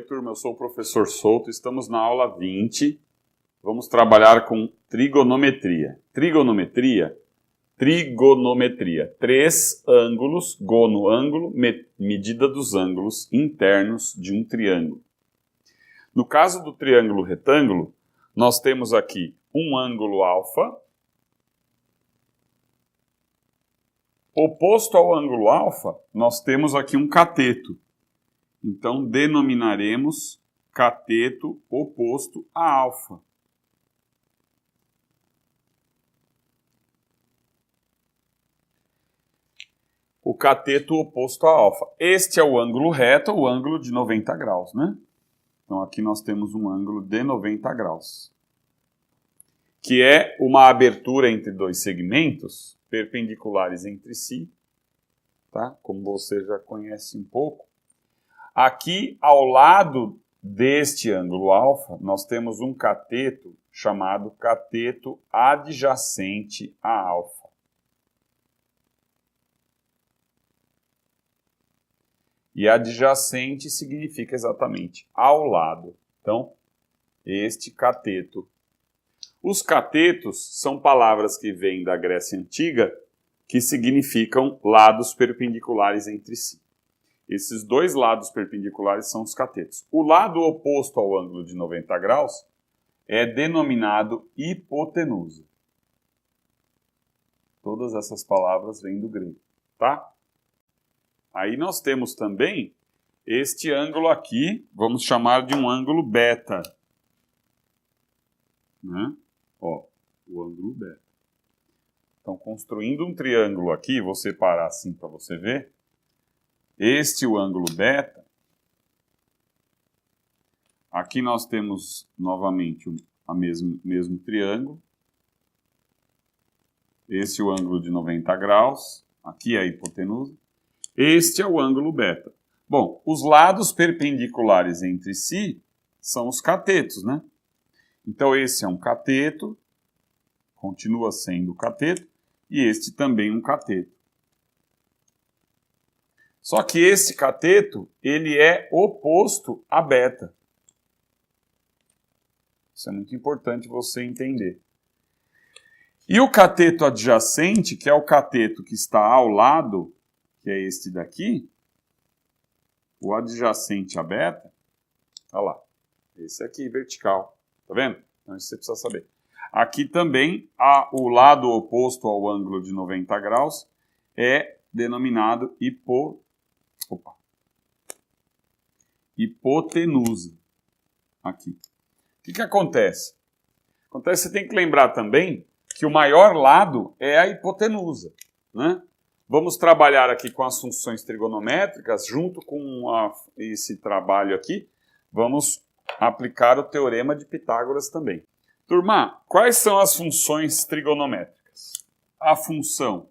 turma, eu sou o professor Souto, estamos na aula 20, vamos trabalhar com trigonometria. Trigonometria, três ângulos, gono ângulo, medida dos ângulos internos de um triângulo. No caso do triângulo retângulo, nós temos aqui um ângulo alfa, oposto ao ângulo alfa, nós temos aqui um cateto. Então, denominaremos cateto oposto a alfa. O cateto oposto a alfa. Este é o ângulo reto, o ângulo de 90 graus, né? Então, aqui nós temos um ângulo de 90 graus, que é uma abertura entre dois segmentos perpendiculares entre si, tá? Como você já conhece um pouco. Aqui, ao lado deste ângulo alfa, nós temos um cateto chamado cateto adjacente a alfa. E adjacente significa exatamente ao lado. Então, este cateto. Os catetos são palavras que vêm da Grécia Antiga que significam lados perpendiculares entre si. Esses dois lados perpendiculares são os catetos. O lado oposto ao ângulo de 90 graus é denominado hipotenusa. Todas essas palavras vêm do grego, tá? Aí nós temos também este ângulo aqui, vamos chamar de um ângulo beta. Né? Ó, o ângulo beta. Então, construindo um triângulo aqui, vou separar assim para você ver. Este é o ângulo beta. Aqui nós temos novamente o mesmo triângulo. Esse é o ângulo de 90 graus. Aqui é a hipotenusa. Este é o ângulo beta. Bom, os lados perpendiculares entre si são os catetos, né? Então esse é um cateto, continua sendo cateto, e este também um cateto. Só que esse cateto, ele é oposto a beta. Isso é muito importante você entender. E o cateto adjacente, que é o cateto que está ao lado, que é este daqui, o adjacente a beta, olha lá, esse aqui, vertical, tá vendo? Então isso você precisa saber. Aqui também, o lado oposto ao ângulo de 90 graus é denominado hipotenusa. Aqui. O que acontece? Acontece que você tem que lembrar também que o maior lado é a hipotenusa, né? Vamos trabalhar aqui com as funções trigonométricas, junto com esse trabalho aqui, vamos aplicar o teorema de Pitágoras também. Turma, quais são as funções trigonométricas? A função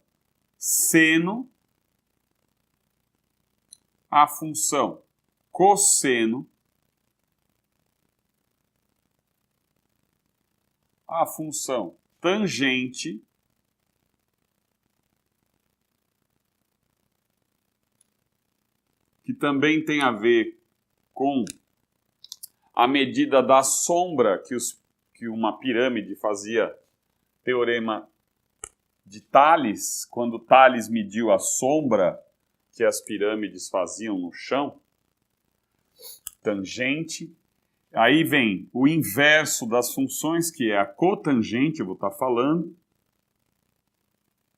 seno, a função cosseno, a função tangente, que também tem a ver com a medida da sombra que uma pirâmide fazia, teorema de Tales, quando Tales mediu a sombra que as pirâmides faziam no chão, tangente. Aí vem o inverso das funções, que é a cotangente, eu vou estar falando.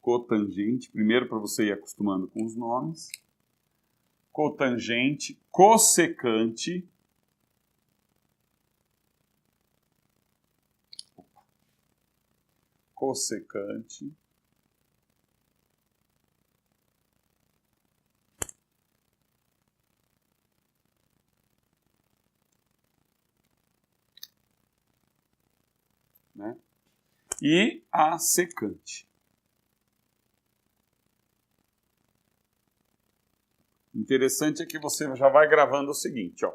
Cotangente, primeiro para você ir acostumando com os nomes. Cotangente, cossecante, cossecante, né? E a secante. Interessante é que você já vai gravando o seguinte, ó.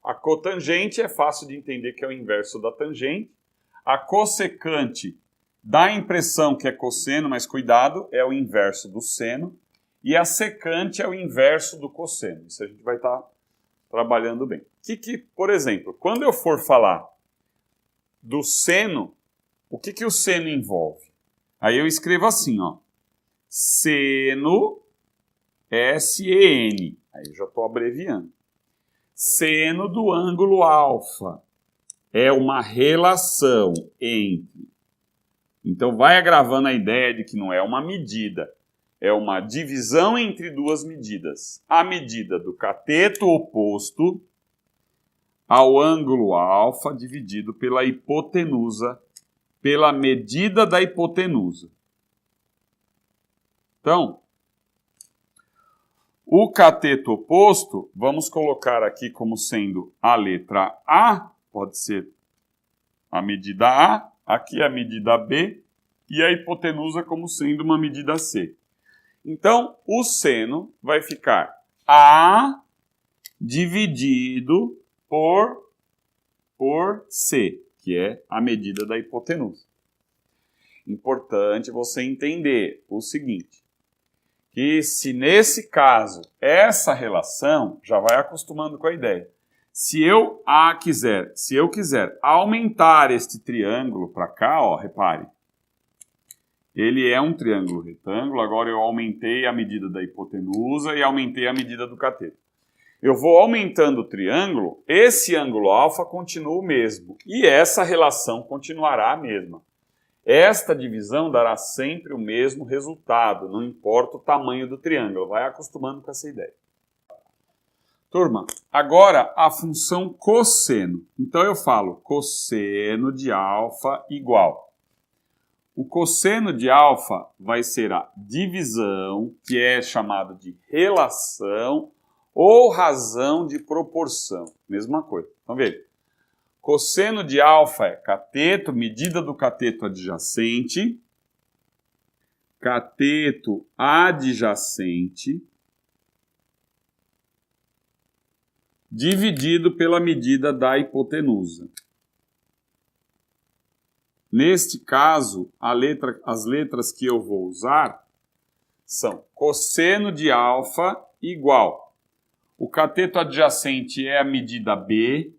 A cotangente é fácil de entender que é o inverso da tangente. A cossecante dá a impressão que é cosseno, mas cuidado, é o inverso do seno. E a secante é o inverso do cosseno. Isso a gente vai estar trabalhando bem. Por exemplo, quando eu for falar do seno, o que o seno envolve? Aí eu escrevo assim, ó. Seno, S-E-N. Aí eu já estou abreviando. Seno do ângulo alfa é uma relação entre... Então vai agravando a ideia de que não é uma medida, é uma divisão entre duas medidas. A medida do cateto oposto ao ângulo alfa dividido pela hipotenusa, pela medida da hipotenusa. Então, o cateto oposto, vamos colocar aqui como sendo a letra A, pode ser a medida A, aqui a medida B, e a hipotenusa como sendo uma medida C. Então, o seno vai ficar A dividido por C, que é a medida da hipotenusa. Importante você entender o seguinte, que se nesse caso, essa relação, já vai acostumando com a ideia, se eu quiser aumentar este triângulo para cá, ó, repare, ele é um triângulo retângulo, agora eu aumentei a medida da hipotenusa e aumentei a medida do cateto. Eu vou aumentando o triângulo, esse ângulo alfa continua o mesmo, e essa relação continuará a mesma. Esta divisão dará sempre o mesmo resultado, não importa o tamanho do triângulo, vai acostumando com essa ideia. Turma, agora a função cosseno. Então eu falo cosseno de alfa igual. O cosseno de alfa vai ser a divisão, que é chamado de relação ou razão de proporção. Mesma coisa. Então veja. Cosseno de alfa é cateto, medida do cateto adjacente, cateto adjacente, dividido pela medida da hipotenusa. Neste caso, as letras que eu vou usar são cosseno de alfa igual. O cateto adjacente é a medida B,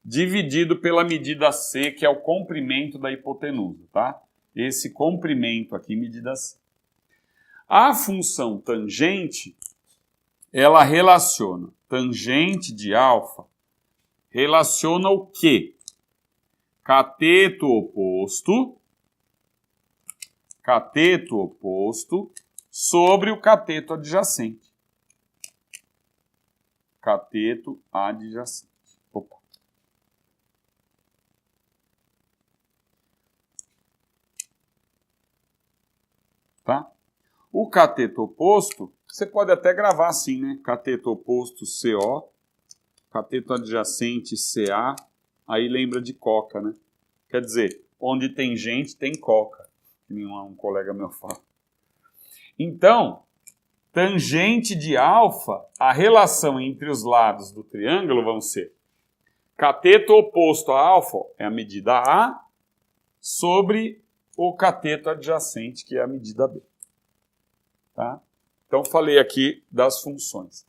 dividido pela medida C, que é o comprimento da hipotenusa, tá? Esse comprimento aqui, medida C. A função tangente, ela relaciona, tangente de alfa, relaciona o quê? Cateto oposto sobre o cateto adjacente. Cateto adjacente. Opa. Tá? O cateto oposto, você pode até gravar assim, né? Cateto oposto CO, cateto adjacente CA, aí lembra de coca, né? Quer dizer, onde tem gente, tem coca, que um colega meu fala. Então, tangente de alfa, a relação entre os lados do triângulo vão ser cateto oposto a alfa, é a medida A, sobre o cateto adjacente, que é a medida B. Tá? Então, falei aqui das funções.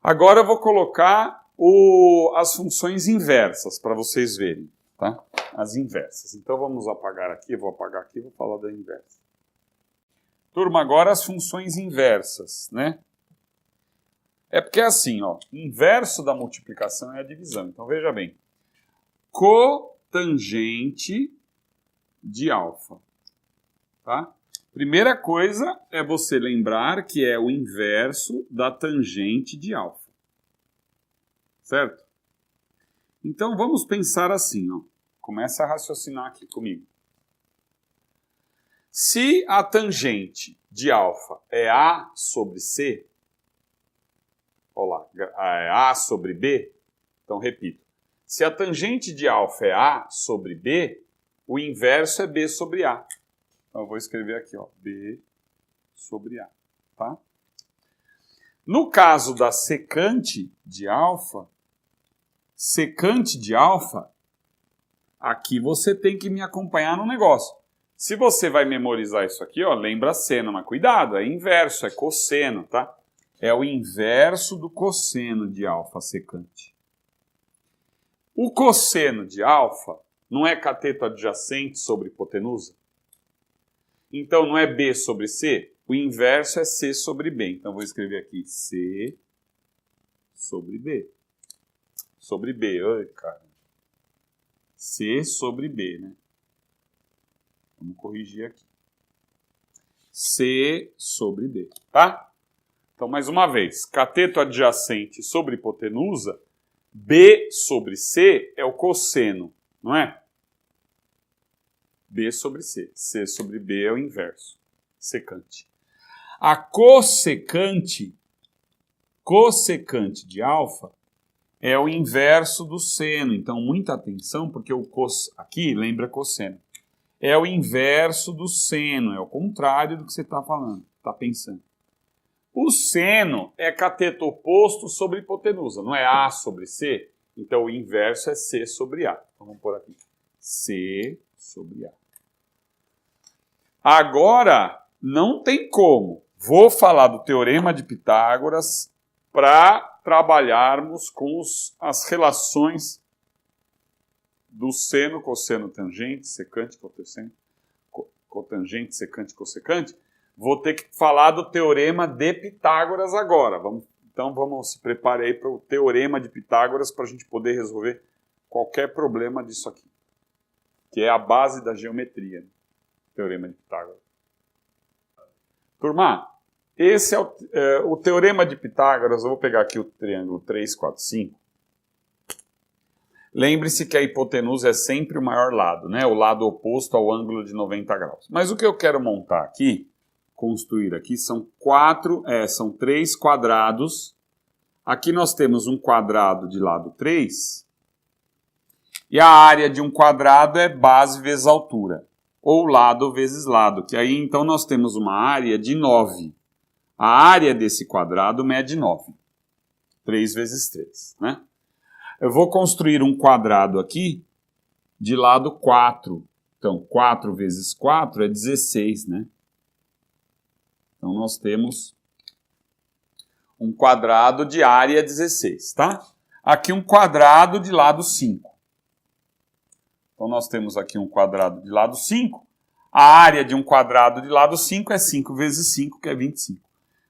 Agora eu vou colocar as funções inversas para vocês verem. Tá? As inversas. Então, vamos apagar aqui, vou apagar aqui e vou falar da inversa. Turma, agora as funções inversas, né? É porque é assim, ó, inverso da multiplicação é a divisão. Então, veja bem. Cotangente de alfa. Tá? Primeira coisa é você lembrar que é o inverso da tangente de alfa. Certo? Então, vamos pensar assim, ó. Começa a raciocinar aqui comigo. Se a tangente de alfa é A sobre C, olha lá, é A sobre B, então repito. Se a tangente de alfa é A sobre B, o inverso é B sobre A. Então eu vou escrever aqui, ó, B sobre A, tá? No caso da secante de alfa, aqui você tem que me acompanhar no negócio. Se você vai memorizar isso aqui, ó, lembra a seno, mas cuidado, é inverso, é cosseno, tá? é o inverso do cosseno de alfa secante. O cosseno de alfa não é cateto adjacente sobre hipotenusa? Então não é B sobre C? O inverso é C sobre B. Então vou escrever aqui C sobre B. Sobre B, ai, cara. C sobre B, né? Vamos corrigir aqui. C sobre B, tá? Então, mais uma vez, cateto adjacente sobre hipotenusa, B sobre C é o cosseno, não é? B sobre C. C sobre B é o inverso, secante. A cossecante de alfa é o inverso do seno. Então, muita atenção, porque o aqui lembra cosseno. É o inverso do seno, é o contrário do que você está falando, está pensando. O seno é cateto oposto sobre hipotenusa, não é A sobre C? Então o inverso é C sobre A. Então vamos pôr aqui. C sobre A. Agora, não tem como. Vou falar do Teorema de Pitágoras para trabalharmos com as relações do seno, cosseno, tangente, secante, cotangente, secante, cossecante. Vou ter que falar do Teorema de Pitágoras agora. Então vamos se preparar aí para o Teorema de Pitágoras para a gente poder resolver qualquer problema disso aqui, que é a base da geometria, né? Teorema de Pitágoras. Turma, esse é o Teorema de Pitágoras. Eu vou pegar aqui o triângulo 3, 4, 5. Lembre-se que a hipotenusa é sempre o maior lado, né? O lado oposto ao ângulo de 90 graus. Mas o que eu quero montar aqui, construir aqui, são 3 quadrados. Aqui nós temos um quadrado de lado 3. E a área de um quadrado é base vezes altura. Ou lado vezes lado. Que aí então nós temos uma área de 9. A área desse quadrado mede 9. 3 vezes 3, né? Eu vou construir um quadrado aqui de lado 4. Então, 4 vezes 4 é 16, né? Então, nós temos um quadrado de área 16, tá? Aqui um quadrado de lado 5. Então, nós temos aqui um quadrado de lado 5. A área de um quadrado de lado 5 é 5 vezes 5, que é 25.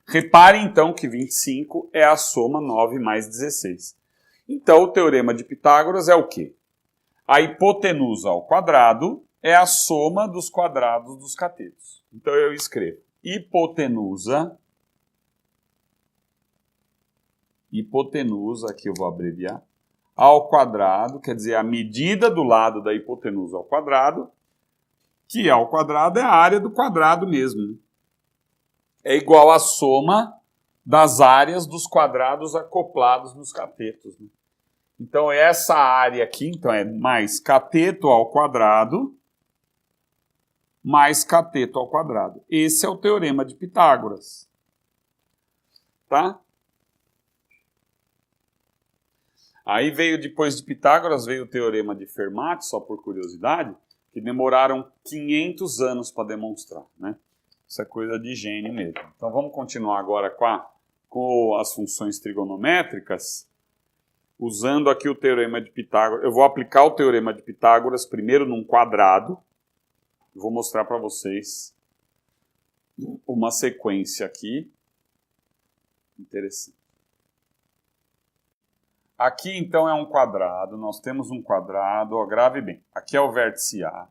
Repare, então, que 25 é a soma 9 mais 16. Então, o Teorema de Pitágoras é o quê? A hipotenusa ao quadrado é a soma dos quadrados dos catetos. Então, eu escrevo hipotenusa, aqui eu vou abreviar, ao quadrado, quer dizer, a medida do lado da hipotenusa ao quadrado, que ao quadrado é a área do quadrado mesmo, né? É igual à soma das áreas dos quadrados acoplados nos catetos, né? Então, essa área aqui então, é mais cateto ao quadrado mais cateto ao quadrado. Esse é o Teorema de Pitágoras. Tá? Aí veio, depois de Pitágoras, veio o Teorema de Fermat, só por curiosidade, que demoraram 500 anos para demonstrar, né? Isso é coisa de gênio mesmo. Então, vamos continuar agora com as funções trigonométricas, usando aqui o Teorema de Pitágoras. Eu vou aplicar o Teorema de Pitágoras primeiro num quadrado. Vou mostrar para vocês uma sequência aqui interessante. Aqui, então, é um quadrado. Nós temos um quadrado. Ó, grave bem. Aqui é o vértice A,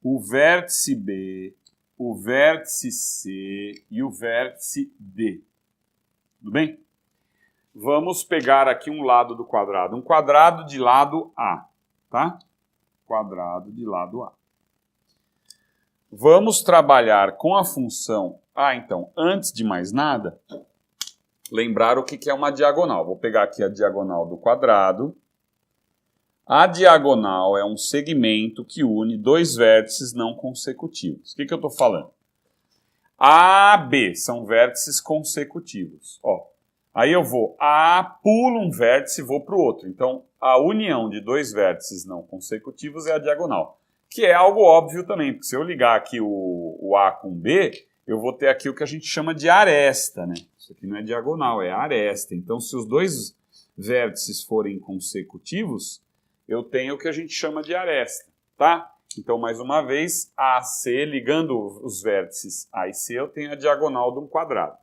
o vértice B, o vértice C e o vértice D. Tudo bem? Vamos pegar aqui um lado do quadrado. Um quadrado de lado A, tá? Quadrado de lado A. Vamos trabalhar com a função... então, antes de mais nada, lembrar o que é uma diagonal. Vou pegar aqui a diagonal do quadrado. A diagonal é um segmento que une dois vértices não consecutivos. O que eu estou falando? A, B são vértices consecutivos. Ó, aí eu vou pulo um vértice e vou para o outro. Então, a união de dois vértices não consecutivos é a diagonal. Que é algo óbvio também, porque se eu ligar aqui o A com B, eu vou ter aqui o que a gente chama de aresta, né? Isso aqui não é diagonal, é aresta. Então, se os dois vértices forem consecutivos, eu tenho o que a gente chama de aresta, tá? Então, mais uma vez, AC, ligando os vértices A e C, eu tenho a diagonal de um quadrado.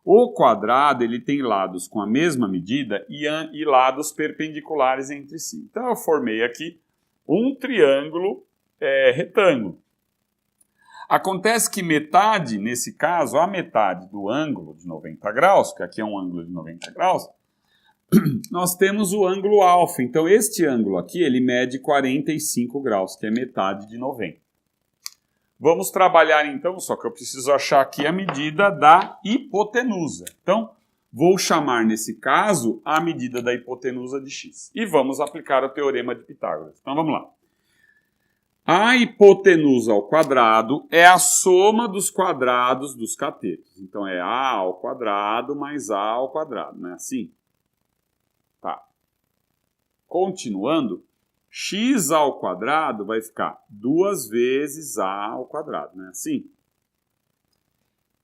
O quadrado ele tem lados com a mesma medida e lados perpendiculares entre si. Então, eu formei aqui um triângulo retângulo. Acontece que metade, nesse caso, a metade do ângulo de 90 graus, que aqui é um ângulo de 90 graus, nós temos o ângulo alfa. Então, este ângulo aqui, ele mede 45 graus, que é metade de 90. Vamos trabalhar, então, só que eu preciso achar aqui a medida da hipotenusa. Então, vou chamar, nesse caso, a medida da hipotenusa de x. E vamos aplicar o teorema de Pitágoras. Então, vamos lá. A hipotenusa ao quadrado é a soma dos quadrados dos catetos. Então, é A ao quadrado mais A ao quadrado, não é assim? Tá. Continuando, x ao quadrado vai ficar 2 vezes A ao quadrado, não é assim?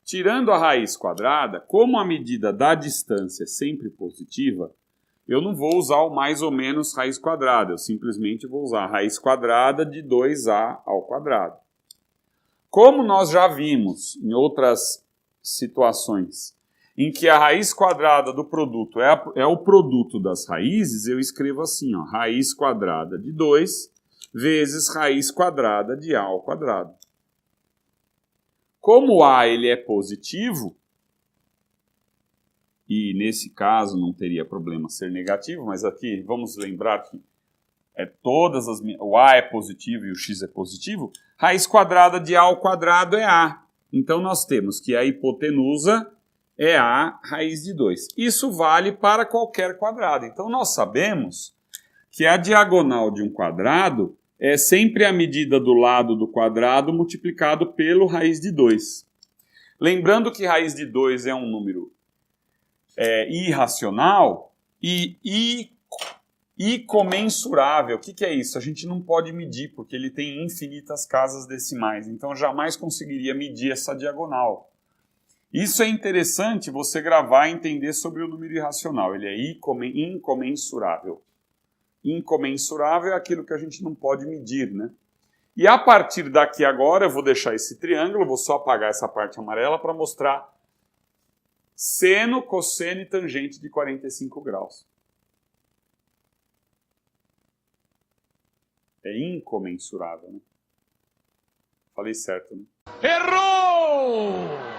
Tirando a raiz quadrada, como a medida da distância é sempre positiva, eu não vou usar o mais ou menos raiz quadrada, eu simplesmente vou usar a raiz quadrada de 2A ao quadrado. Como nós já vimos em outras situações, em que a raiz quadrada do produto é o produto das raízes, eu escrevo assim, ó, raiz quadrada de 2 vezes raiz quadrada de A ao quadrado. Como A ele é positivo, e nesse caso não teria problema ser negativo, mas aqui vamos lembrar que o A é positivo e o x é positivo, raiz quadrada de A ao quadrado é A. Então nós temos que a hipotenusa é A raiz de 2. Isso vale para qualquer quadrado. Então nós sabemos que a diagonal de um quadrado é sempre a medida do lado do quadrado multiplicado pelo raiz de 2. Lembrando que raiz de 2 é um número irracional e incomensurável. O que é isso? A gente não pode medir, porque ele tem infinitas casas decimais. Então jamais conseguiria medir essa diagonal. Isso é interessante você gravar e entender sobre o número irracional. Ele é incomensurável. Incomensurável é aquilo que a gente não pode medir, né? E a partir daqui agora, eu vou deixar esse triângulo, vou só apagar essa parte amarela para mostrar seno, cosseno e tangente de 45 graus. É incomensurável, né? Falei certo, né? Errou!